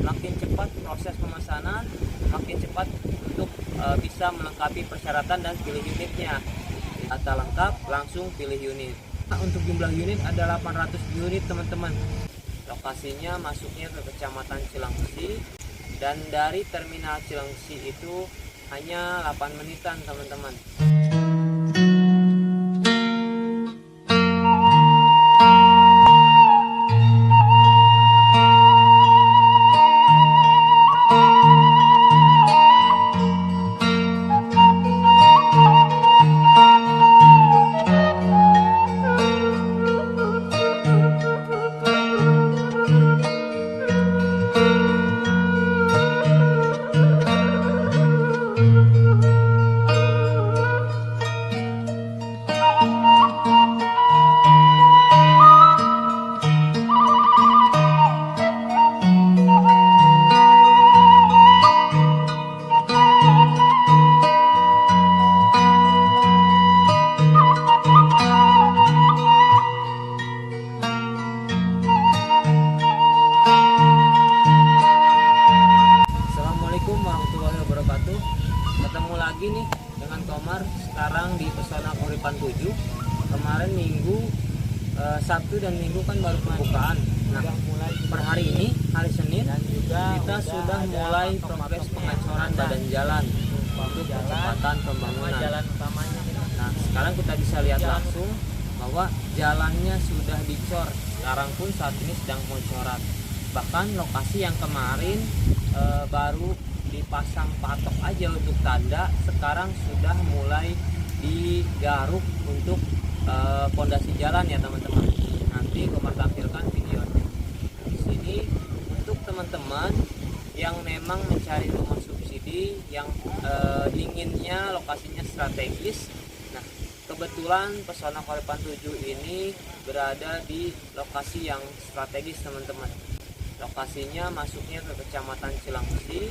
makin cepat proses pemesanan, makin cepat untuk bisa melengkapi persyaratan dan pilih unitnya. Data lengkap, langsung pilih unit. Untuk jumlah unit ada 800 unit teman-teman. Lokasinya masuknya ke Kecamatan Cilengsi, dan dari Terminal Cilengsi itu hanya 8 menitan teman-teman. Warahmatullahi wabarakatuh. Ketemu lagi nih dengan Komar sekarang di Pesona Keuripan 7. Kemarin Minggu, Sabtu dan Minggu kan baru pembukaan. Nah, per hari ini, hari Senin, kita sudah mulai progres pengecoran badan jalan untuk percepatan pembangunan. Nah, sekarang kita bisa lihat langsung bahwa jalannya sudah dicor. Sekarang pun saat ini sedang pengecoran. Bahkan lokasi yang kemarin baru dipasang patok aja untuk tanda, sekarang sudah mulai digaruk untuk pondasi jalan ya teman-teman. Nanti Komar tampilkan videonya. Di sini untuk teman-teman yang memang mencari rumah subsidi yang inginnya lokasinya strategis. Nah, kebetulan Pesona Keuripan 7 ini berada di lokasi yang strategis teman-teman. Lokasinya masuknya ke Kecamatan Cilengsi,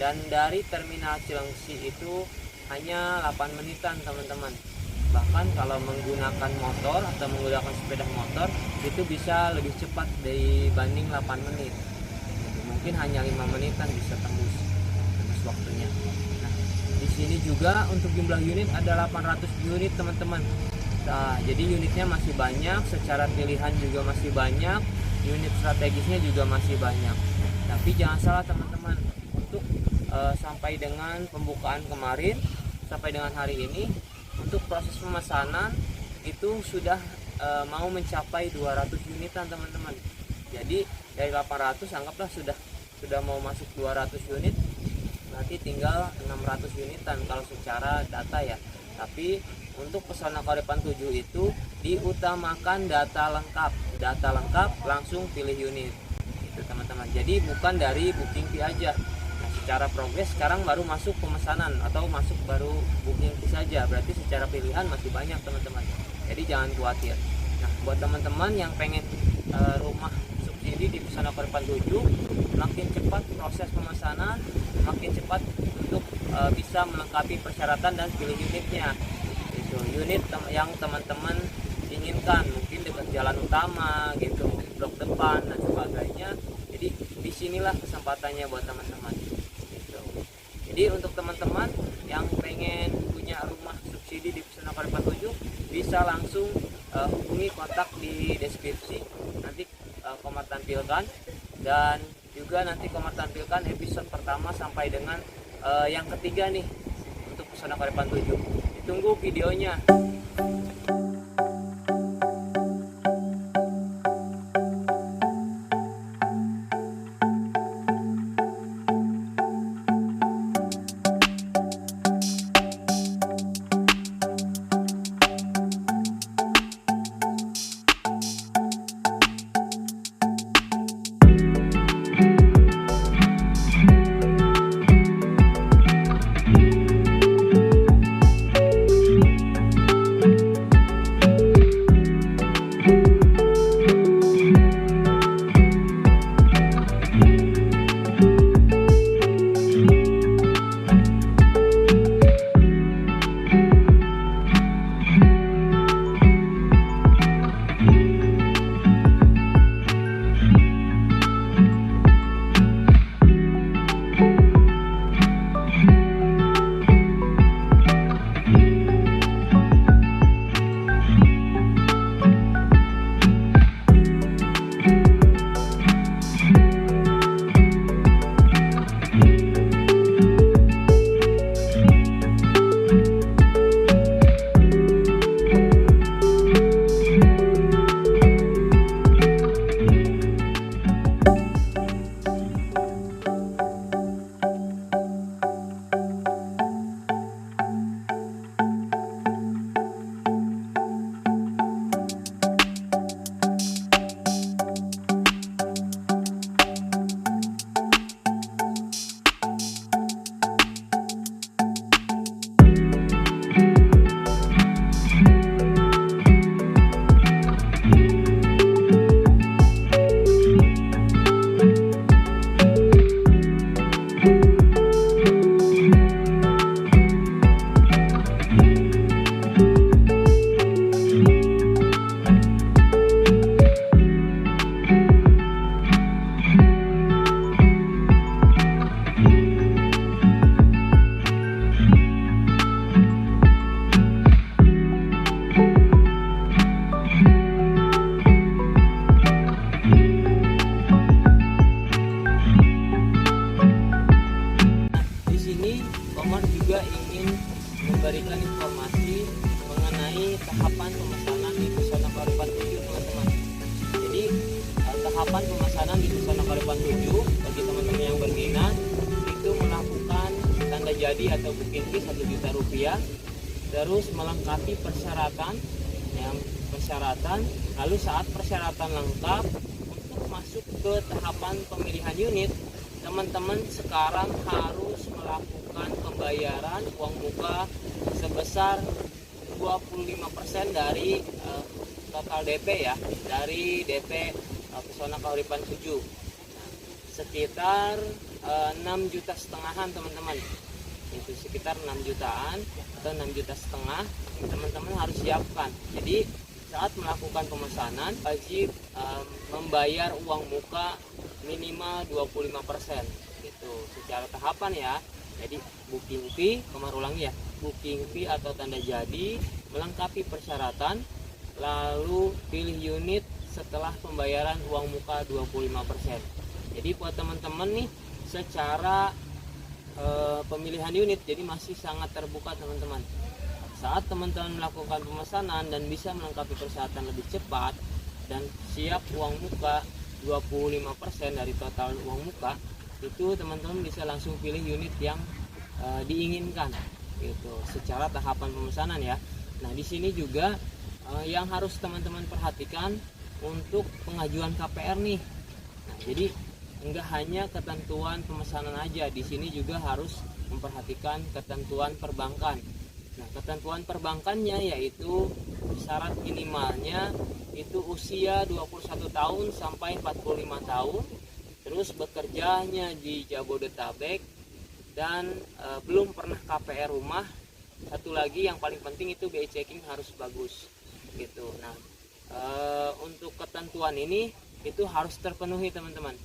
dan dari Terminal Cilengsi itu hanya 8 menitan teman-teman. Bahkan kalau menggunakan motor atau menggunakan sepeda motor itu bisa lebih cepat dibanding 8 menit. Mungkin hanya 5 menitan bisa tembus waktunya. Nah, di sini juga untuk jumlah unit ada 800 unit teman-teman. Nah, jadi unitnya masih banyak, secara pilihan juga masih banyak, unit strategisnya juga masih banyak. Tapi jangan salah teman-teman, untuk sampai dengan pembukaan kemarin sampai dengan hari ini, untuk proses pemesanan itu sudah mau mencapai 200 unitan teman-teman. Jadi dari 800 anggaplah sudah mau masuk 200 unit, nanti tinggal 600 unitan kalau secara data ya. Tapi untuk Pesona Keuripan 7 itu diutamakan data lengkap langsung pilih unit itu teman-teman. Jadi bukan dari booking fee aja. Nah, secara progres sekarang baru masuk pemesanan atau masuk baru booking fee saja, berarti secara pilihan masih banyak teman-teman. Jadi jangan khawatir. Nah, buat teman-teman yang pengen rumah subsidi di Pesona Keuripan 7, makin cepat proses pemesanan, makin cepat untuk bisa melengkapi persyaratan dan pilih unitnya. Itu unit yang teman-teman inginkan, mungkin dekat jalan utama gitu, blok depan dan sebagainya. Jadi disinilah kesempatannya buat teman-teman gitu. Jadi untuk teman-teman yang pengen punya rumah subsidi di Pesona Keuripan 7 bisa langsung hubungi kontak di deskripsi, nanti Komar tampilkan, dan juga nanti Komar tampilkan episode pertama sampai dengan yang ketiga nih untuk Pesona Keuripan 7. Ditunggu videonya. Komar juga ingin memberikan informasi mengenai tahapan pemesanan di Pesona Kahuripan 7, teman-teman. Jadi tahapan pemesanan di Pesona Kahuripan 7 bagi teman-teman yang berminat itu melakukan tanda jadi atau booking fee 1 juta rupiah, terus melengkapi persyaratan lalu saat persyaratan lengkap untuk masuk ke tahapan pemilihan unit, teman-teman sekarang harus melakukan pembayaran uang muka sebesar 25% dari total DP ya, dari DP Pesona Kahuripan 7, sekitar 6,5 juta teman-teman. Itu sekitar 6 jutaan atau 6,5 juta teman-teman harus siapkan. Jadi saat melakukan pemesanan wajib membayar uang muka minimal 25% itu secara tahapan ya. Jadi booking fee, Komar ulangi ya, booking fee atau tanda jadi, melengkapi persyaratan, lalu pilih unit setelah pembayaran uang muka 25%. Jadi buat teman-teman nih secara pemilihan unit jadi masih sangat terbuka teman-teman. Saat teman-teman melakukan pemesanan dan bisa melengkapi persyaratan lebih cepat dan siap uang muka 25% dari total uang muka, itu teman-teman bisa langsung pilih unit yang diinginkan gitu secara tahapan pemesanan ya. Nah, di sini juga yang harus teman-teman perhatikan untuk pengajuan KPR nih. Nah, jadi enggak hanya ketentuan pemesanan aja, di sini juga harus memperhatikan ketentuan perbankan. Nah, ketentuan perbankannya yaitu syarat minimalnya itu usia 21 tahun sampai 45 tahun, terus bekerjanya di Jabodetabek, dan belum pernah KPR rumah. Satu lagi yang paling penting itu BI checking harus bagus gitu. Nah, untuk ketentuan ini itu harus terpenuhi teman-teman.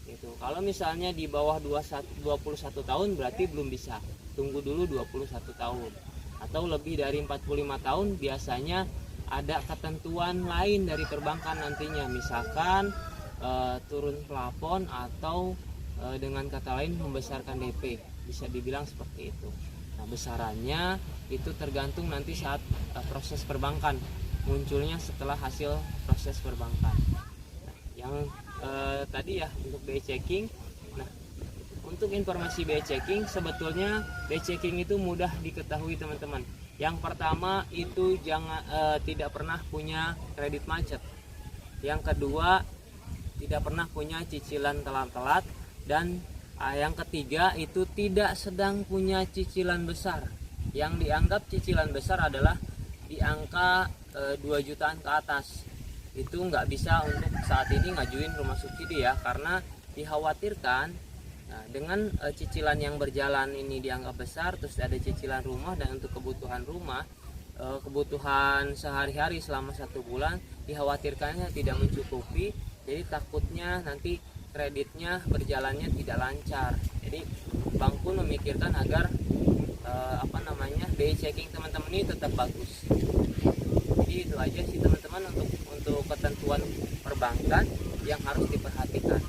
Gitu. Kalau misalnya di bawah 21 tahun berarti belum bisa. Tunggu dulu 21 tahun. Atau lebih dari 45 tahun biasanya ada ketentuan lain dari perbankan nantinya. Misalkan turun plafon atau dengan kata lain membesarkan DP. Bisa dibilang seperti itu. Nah, besarannya itu tergantung nanti saat proses perbankan. Munculnya setelah hasil proses perbankan. Nah, yang tadi ya untuk BI checking. Nah, untuk informasi BI checking, sebetulnya BI checking itu mudah diketahui teman-teman. Yang pertama itu tidak pernah punya kredit macet. Yang kedua tidak pernah punya cicilan telat-telat, dan yang ketiga itu tidak sedang punya cicilan besar. Yang dianggap cicilan besar adalah di angka 2 jutaan ke atas. Itu nggak bisa untuk saat ini ngajuin rumah subsidi ya, karena dikhawatirkan dengan cicilan yang berjalan ini dianggap besar, terus ada cicilan rumah, dan untuk kebutuhan rumah, kebutuhan sehari-hari selama 1 bulan dikhawatirkannya tidak mencukupi. Jadi takutnya nanti kreditnya berjalannya tidak lancar. Jadi bank pun memikirkan agar BI checking teman-teman ini tetap bagus. Jadi itu aja sih teman-teman untuk ketentuan perbankan yang harus diperhatikan.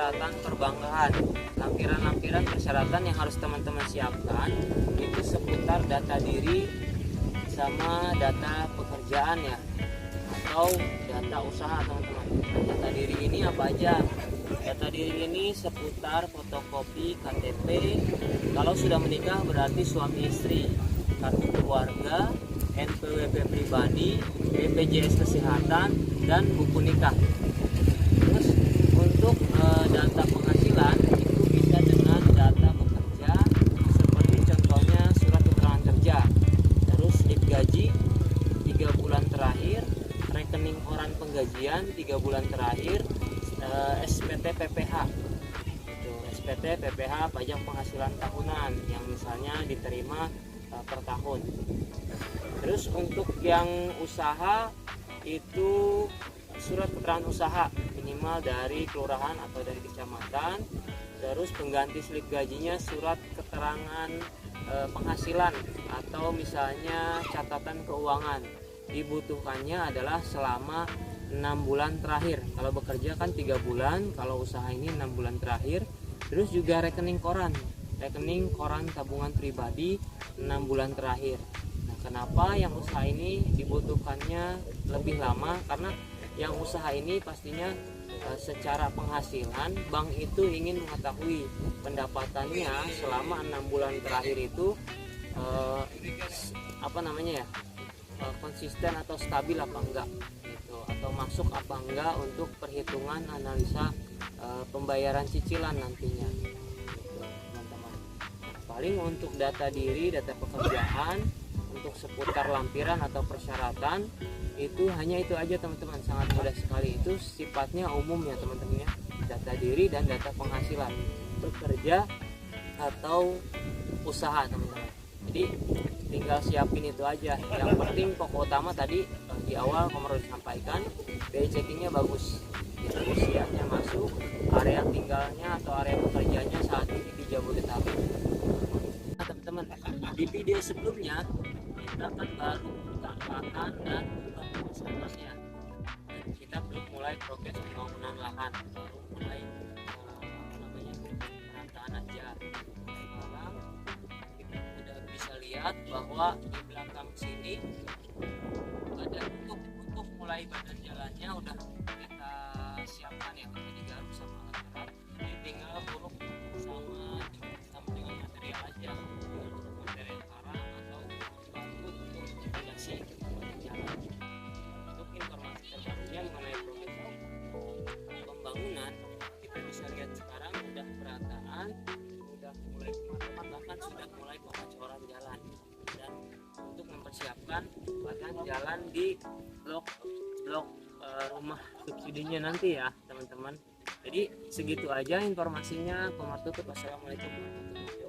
persyaratan perbanggaan. Lampiran-lampiran persyaratan yang harus teman-teman siapkan itu seputar data diri sama data pekerjaan ya, atau data usaha teman-teman. Data diri ini apa aja? Data diri ini seputar fotokopi KTP, kalau sudah menikah berarti suami istri, kartu keluarga, NPWP pribadi, BPJS kesehatan, dan buku nikah. Terus untuk data penghasilan itu bisa dengan data bekerja, seperti contohnya surat keterangan kerja, terus slip gaji 3 bulan terakhir, rekening koran penggajian 3 bulan terakhir, SPT PPH itu, SPT PPH pajak penghasilan tahunan yang misalnya diterima per tahun. Terus untuk yang usaha itu surat keterangan usaha minimal dari kelurahan atau dari kecamatan, terus pengganti slip gajinya surat keterangan penghasilan atau misalnya catatan keuangan. Dibutuhkannya adalah selama 6 bulan terakhir. Kalau bekerja kan 3 bulan, kalau usaha ini 6 bulan terakhir. Terus juga rekening koran tabungan pribadi 6 bulan terakhir. Nah, kenapa yang usaha ini dibutuhkannya lebih lama? Karena yang usaha ini pastinya secara penghasilan bank itu ingin mengetahui pendapatannya selama 6 bulan terakhir itu konsisten atau stabil apa enggak gitu, atau masuk apa enggak untuk perhitungan analisa pembayaran cicilan nantinya gitu, teman-teman. Paling untuk data diri, data pekerjaan, untuk seputar lampiran atau persyaratan itu hanya itu aja teman-teman, sangat mudah sekali. Itu sifatnya umum ya teman-teman ya, data diri dan data penghasilan, bekerja atau usaha teman-teman. Jadi tinggal siapin itu aja. Yang penting pokok utama tadi di awal Komar udah sampaikan, biaya checkingnya bagus, itu usianya masuk, area tinggalnya atau area pekerjaannya saat ini di Jabodetabek. Nah, teman-teman, di video sebelumnya kita kan baru buka lahan dan pemasangannya. Kita belum mulai proses pembangunan lahan, baru mulai perataan aja. Sekarang kita udah bisa lihat bahwa di belakang sini ada untuk mulai badan jalannya udah kita siapkan ya, udah digaruk sama alat berat. Jadi tinggal buruk sama dengan material aja, material karang atau batu untuk fondasi badan jalan. Untuk informasi terbarunya mengenai proses pembangunan, kita bisa lihat sekarang udah perataan, udah mulai pemadaman, bahkan sudah mulai pengecoran jalan, dan untuk mempersiapkan badan jalan di blok rumah subsidinya nanti ya teman-teman. Jadi segitu aja informasinya. Komar tutup. Wassalamualaikum warahmatullahi wabarakatuh.